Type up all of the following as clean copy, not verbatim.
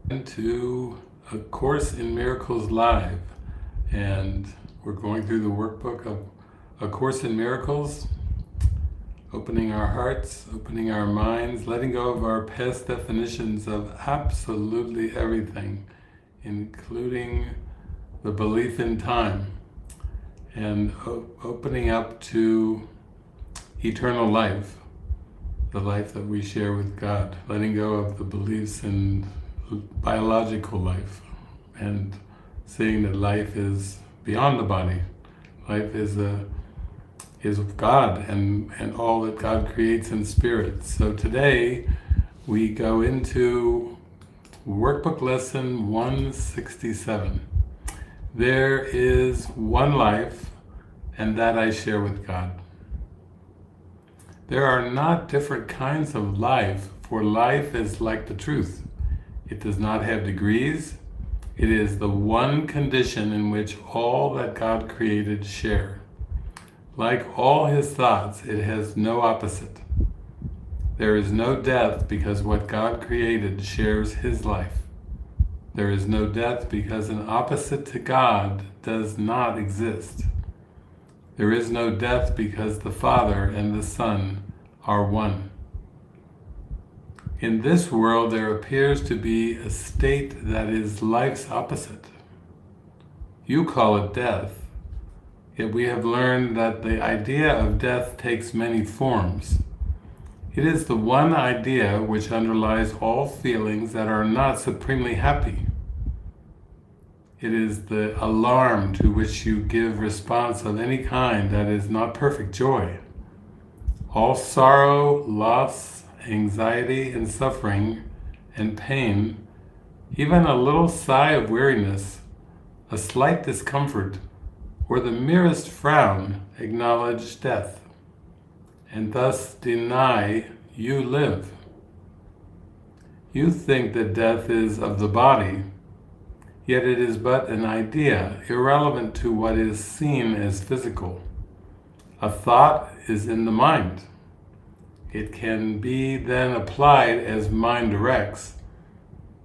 To A Course in Miracles Live, and we're going through the workbook of A Course in Miracles, opening our hearts, opening our minds, letting go of our past definitions of absolutely everything, including the belief in time, and opening up to eternal life, the life that we share with God, letting go of the beliefs in biological life and seeing that life is beyond the body. Life is God and all that God creates in spirit. So today we go into workbook lesson 167. There is one life, and that I share with God. There are not different kinds of life, for life is like the truth. It does not have degrees. It is the one condition in which all that God created share. Like all his thoughts, it has no opposite. There is no death because what God created shares his life. There is no death because an opposite to God does not exist. There is no death because the Father and the Son are one. In this world, there appears to be a state that is life's opposite. You call it death, yet we have learned that the idea of death takes many forms. It is the one idea which underlies all feelings that are not supremely happy. It is the alarm to which you give response of any kind that is not perfect joy. All sorrow, loss, anxiety and suffering and pain, even a little sigh of weariness, a slight discomfort, or the merest frown acknowledge death, and thus deny you live. You think that death is of the body, yet it is but an idea, irrelevant to what is seen as physical. A thought is in the mind. It can be then applied as mind directs,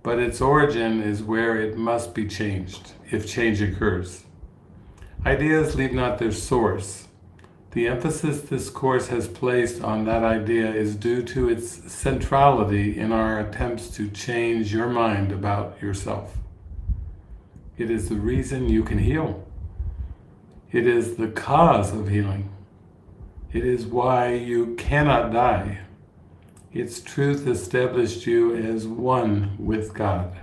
but its origin is where it must be changed, if change occurs. Ideas leave not their source. The emphasis this course has placed on that idea is due to its centrality in our attempts to change your mind about yourself. It is the reason you can heal. It is the cause of healing. It is why you cannot die. Its truth established you as one with God.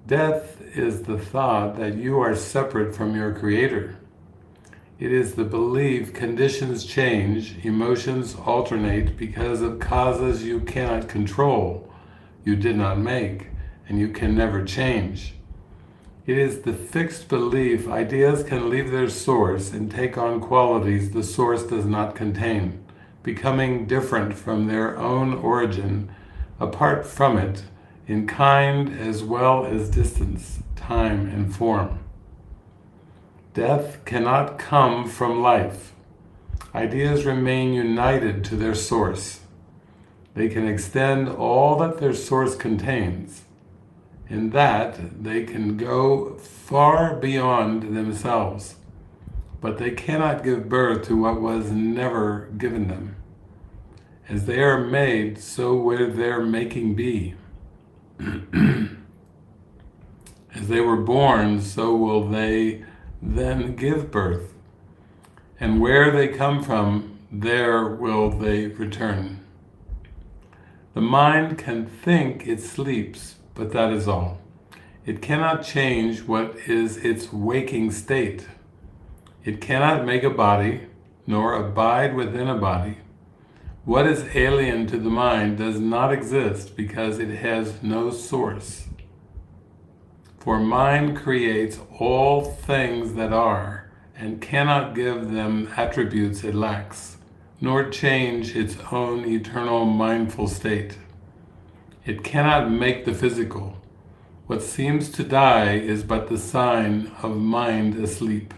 Death is the thought that you are separate from your Creator. It is the belief conditions change, emotions alternate because of causes you cannot control, you did not make, and you can never change. It is the fixed belief ideas can leave their source and take on qualities the source does not contain, becoming different from their own origin, apart from it, in kind as well as distance, time and form. Death cannot come from life. Ideas remain united to their source. They can extend all that their source contains. In that, they can go far beyond themselves, but they cannot give birth to what was never given them. As they are made, so will their making be. As they were born, so will they then give birth. And where they come from, there will they return. The mind can think it sleeps, but that is all. It cannot change what is its waking state. It cannot make a body, nor abide within a body. What is alien to the mind does not exist because it has no source. For mind creates all things that are, and cannot give them attributes it lacks, nor change its own eternal mindful state. It cannot make the physical. What seems to die is but the sign of mind asleep.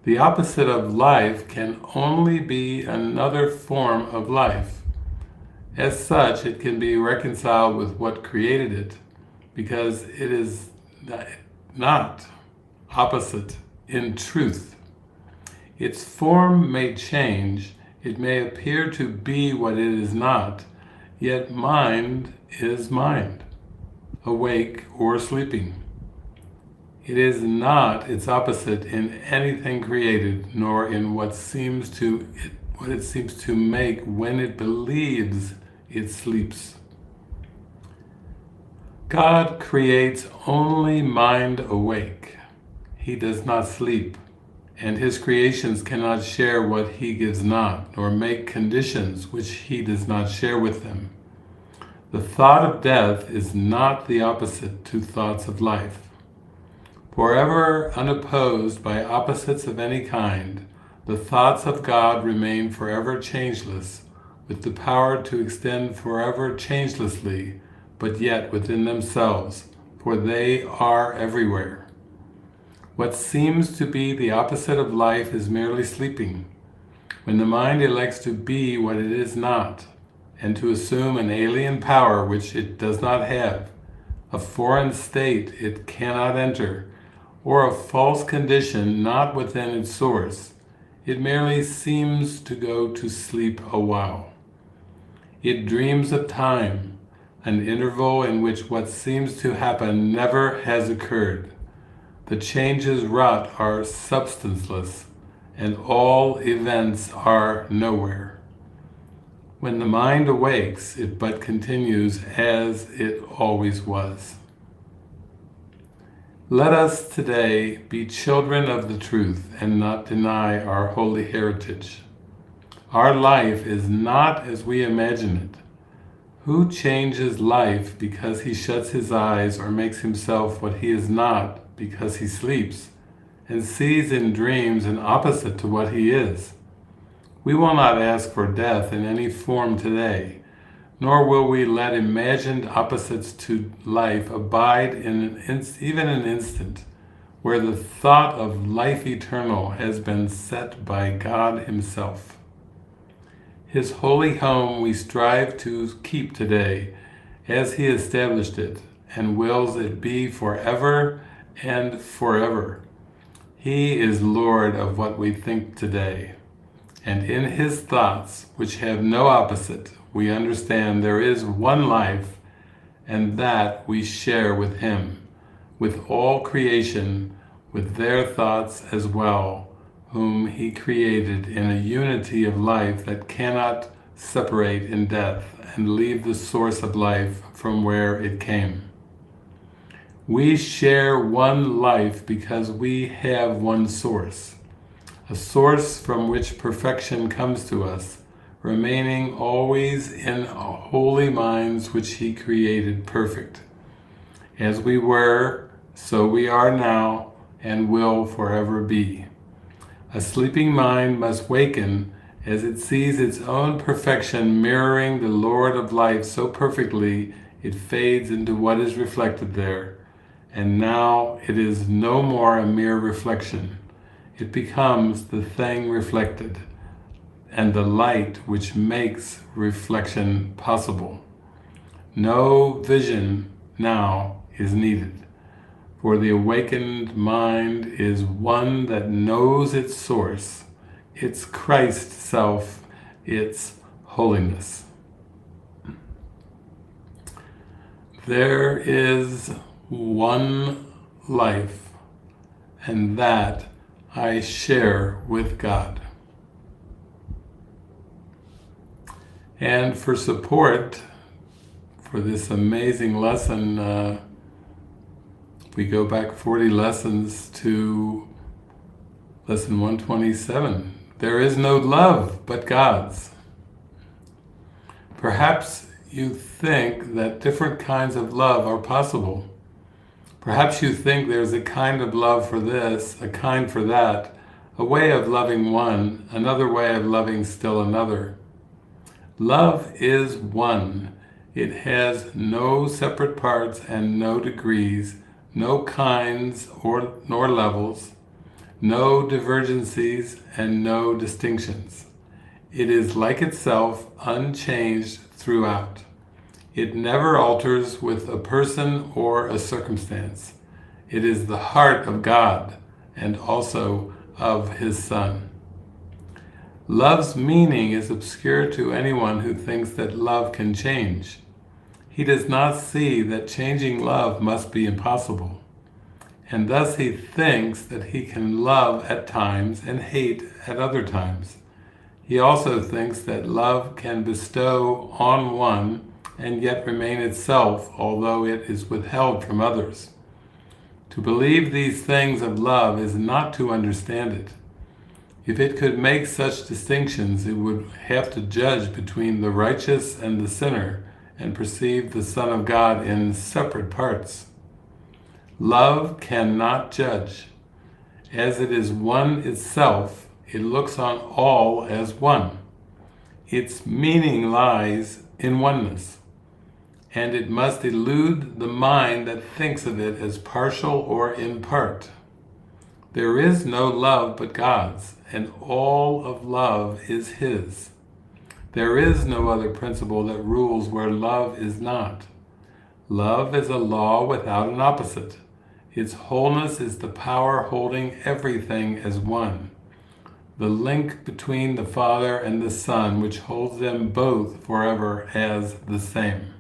The opposite of life can only be another form of life, As such, it can be reconciled with what created it, because it is not opposite in truth. Its form may change, it may appear to be what it is not, yet mind is mind, awake or sleeping. It is not its opposite in anything created, nor in what it seems to make when it believes it sleeps. God creates only mind awake. He does not sleep, and his creations cannot share what he gives not, nor make conditions which he does not share with them. The thought of death is not the opposite to thoughts of life. Forever unopposed by opposites of any kind, the thoughts of God remain forever changeless, with the power to extend forever changelessly, but yet within themselves, for they are everywhere. What seems to be the opposite of life is merely sleeping. When the mind elects to be what it is not, and to assume an alien power which it does not have, a foreign state it cannot enter, or a false condition not within its source, it merely seems to go to sleep a while. It dreams of time, an interval in which what seems to happen never has occurred. The changes wrought are substanceless, and all events are nowhere. When the mind awakes, it but continues as it always was. Let us today be children of the truth and not deny our holy heritage. Our life is not as we imagine it. Who changes life because he shuts his eyes or makes himself what he is not because he sleeps and sees in dreams an opposite to what he is? We will not ask for death in any form today, nor will we let imagined opposites to life abide in even an instant, where the thought of life eternal has been set by God himself. His holy home we strive to keep today, as he established it, and wills it be forever and forever. He is Lord of what we think today, and in his thoughts, which have no opposite, we understand there is one life, and that we share with him, with all creation, with their thoughts as well, whom he created in a unity of life that cannot separate in death and leave the source of life from where it came. We share one life because we have one source, a source from which perfection comes to us, remaining always in holy minds which he created perfect. As we were, so we are now, and will forever be. A sleeping mind must waken as it sees its own perfection mirroring the Lord of life so perfectly it fades into what is reflected there, and now it is no more a mere reflection. It becomes the thing reflected, and the light which makes reflection possible. No vision now is needed, for the awakened mind is one that knows its source, its Christ self, its holiness. There is one life, and that I share with God. And for support for this amazing lesson, we go back 40 lessons to lesson 127. There is no love but God's. Perhaps you think that different kinds of love are possible. Perhaps you think there's a kind of love for this, a kind for that, a way of loving one, another way of loving still another. Love is one. It has no separate parts and no degrees, no kinds nor levels, no divergencies and no distinctions. It is like itself, unchanged throughout. It never alters with a person or a circumstance. It is the heart of God and also of His Son. Love's meaning is obscure to anyone who thinks that love can change. He does not see that changing love must be impossible, and thus he thinks that he can love at times and hate at other times. He also thinks that love can bestow on one and yet remain itself, although it is withheld from others. To believe these things of love is not to understand it. If it could make such distinctions, it would have to judge between the righteous and the sinner and perceive the Son of God in separate parts. Love cannot judge. As it is one itself, it looks on all as one. Its meaning lies in oneness, and it must elude the mind that thinks of it as partial or in part. There is no love but God's, and all of love is His. There is no other principle that rules where love is not. Love is a law without an opposite. Its wholeness is the power holding everything as one, the link between the Father and the Son, which holds them both forever as the same.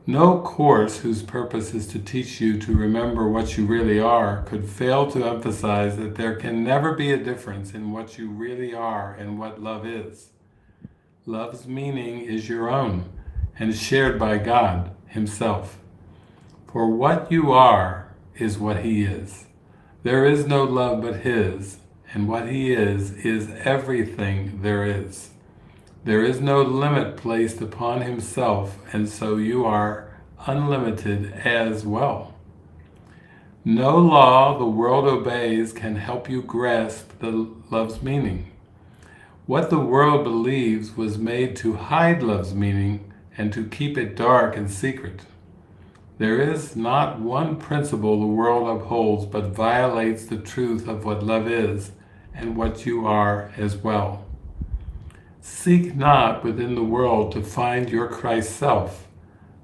No course whose purpose is to teach you to remember what you really are could fail to emphasize that there can never be a difference in what you really are and what love is. Love's meaning is your own and shared by God Himself. For what you are is what He is. There is no love but His, and what He is everything there is. There is no limit placed upon Himself, and so you are unlimited as well. No law the world obeys can help you grasp the love's meaning. What the world believes was made to hide love's meaning and to keep it dark and secret. There is not one principle the world upholds but violates the truth of what love is and what you are as well. Seek not within the world to find your Christ self.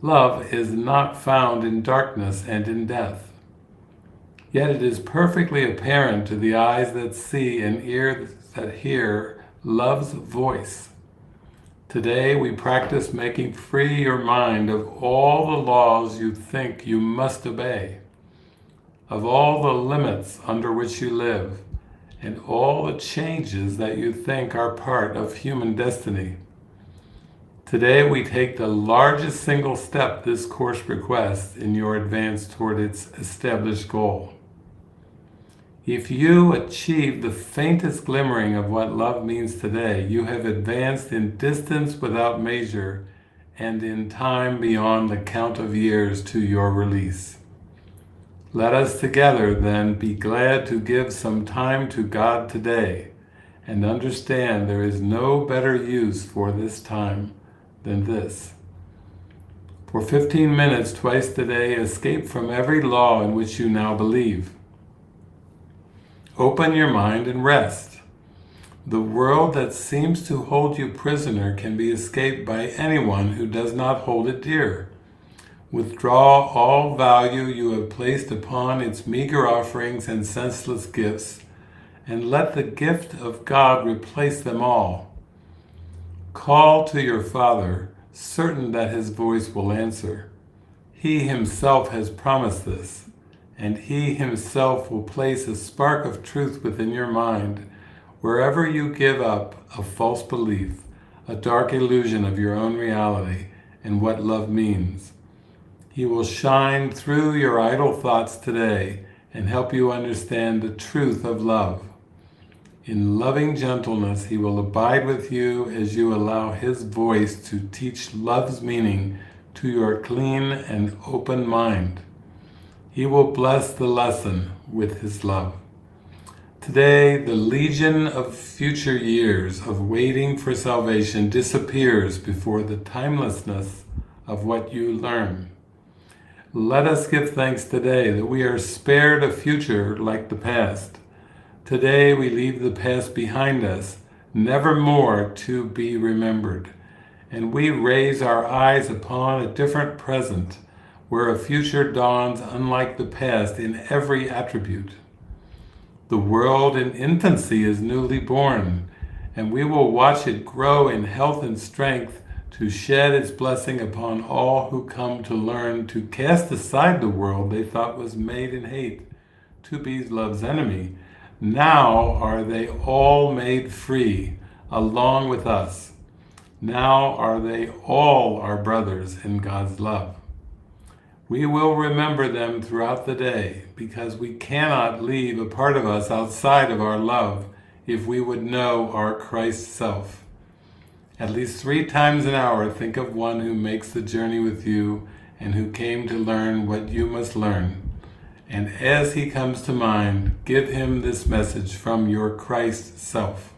Love is not found in darkness and in death. Yet it is perfectly apparent to the eyes that see and ears that hear love's voice. Today we practice making free your mind of all the laws you think you must obey, of all the limits under which you live, and all the changes that you think are part of human destiny. Today we take the largest single step this course requests in your advance toward its established goal. If you achieve the faintest glimmering of what love means today, you have advanced in distance without measure and in time beyond the count of years to your release. Let us together, then, be glad to give some time to God today and understand there is no better use for this time than this. For 15 minutes twice today, escape from every law in which you now believe. Open your mind and rest. The world that seems to hold you prisoner can be escaped by anyone who does not hold it dear. Withdraw all value you have placed upon its meager offerings and senseless gifts, and let the gift of God replace them all. Call to your Father, certain that His voice will answer. He Himself has promised this, and He Himself will place a spark of truth within your mind wherever you give up a false belief, a dark illusion of your own reality and what love means. He will shine through your idle thoughts today and help you understand the truth of love. In loving gentleness, He will abide with you as you allow His voice to teach love's meaning to your clean and open mind. He will bless the lesson with His love. Today, the legion of future years of waiting for salvation disappears before the timelessness of what you learn. Let us give thanks today that we are spared a future like the past. Today we leave the past behind us, nevermore to be remembered. And we raise our eyes upon a different present, where a future dawns unlike the past in every attribute. The world in infancy is newly born, and we will watch it grow in health and strength to shed its blessing upon all who come to learn to cast aside the world they thought was made in hate, to be love's enemy. Now are they all made free, along with us. Now are they all our brothers in God's love. We will remember them throughout the day, because we cannot leave a part of us outside of our love if we would know our Christ self. At least 3 times an hour, think of one who makes the journey with you and who came to learn what you must learn. And as he comes to mind, give him this message from your Christ self.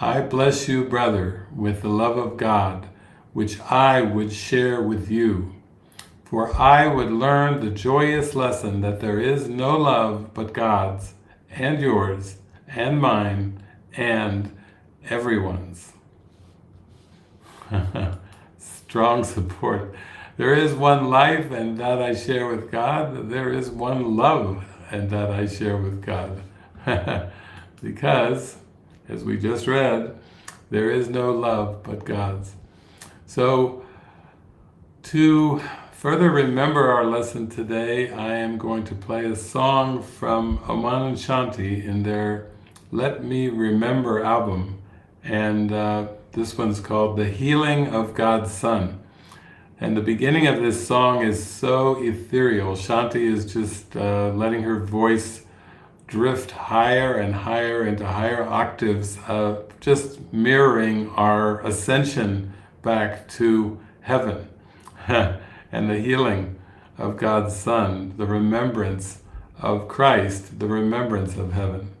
I bless you, brother, with the love of God, which I would share with you. For I would learn the joyous lesson that there is no love but God's, and yours, and mine, and everyone's. Strong support. There is one life, and that I share with God. There is one love, and that I share with God. Because, as we just read, there is no love but God's. So, to further remember our lesson today, I am going to play a song from Oman and Shanti in their Let Me Remember album. And this one's called The Healing of God's Son. And the beginning of this song is so ethereal. Shanti is just letting her voice drift higher and higher into higher octaves, just mirroring our ascension back to heaven. And the healing of God's Son, the remembrance of Christ, the remembrance of heaven.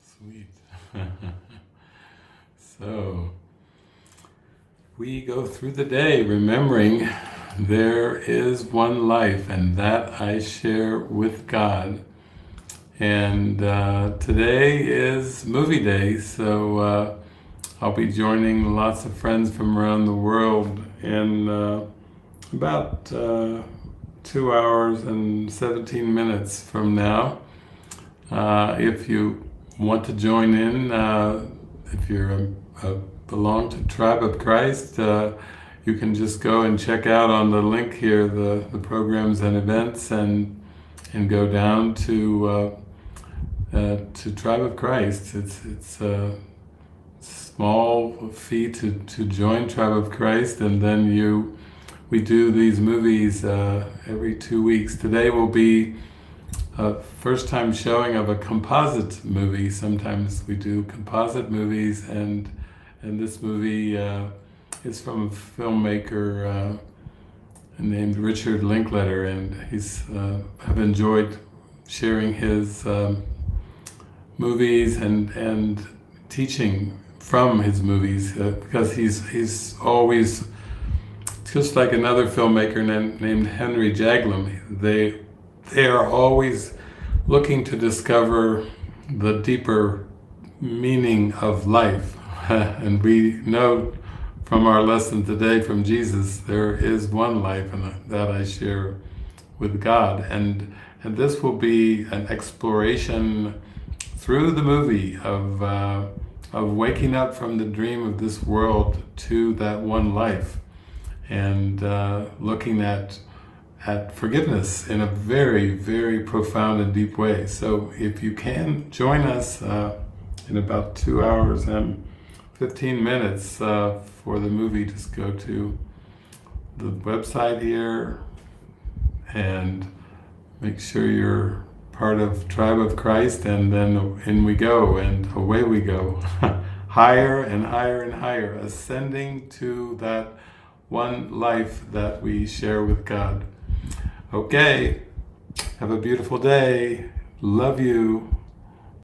Sweet. So, we go through the day remembering there is one life, and that I share with God. And today is movie day, so I'll be joining lots of friends from around the world in about 2 hours and 17 minutes from now. If you want to join in, if you're belong to Tribe of Christ, you can just go and check out on the link here the programs and events, and go down to Tribe of Christ. It's a small fee to join Tribe of Christ, and then we do these movies every 2 weeks. Today will be a first time showing of a composite movie. Sometimes we do composite movies, and this movie is from a filmmaker named Richard Linkletter, and I've enjoyed sharing his movies and teaching from his movies, because he's always, just like another filmmaker named Henry Jaglom, they are always looking to discover the deeper meaning of life. And we know from our lesson today from Jesus, there is one life, and that I share with God. And this will be an exploration through the movie of waking up from the dream of this world to that one life, and looking at forgiveness in a very, very profound and deep way. So if you can join us in about 2 hours and 15 minutes for the movie, just go to the website here and make sure you're part of Tribe of Christ, and then in we go, and away we go. Higher and higher and higher, ascending to that one life that we share with God. Okay, have a beautiful day. Love you.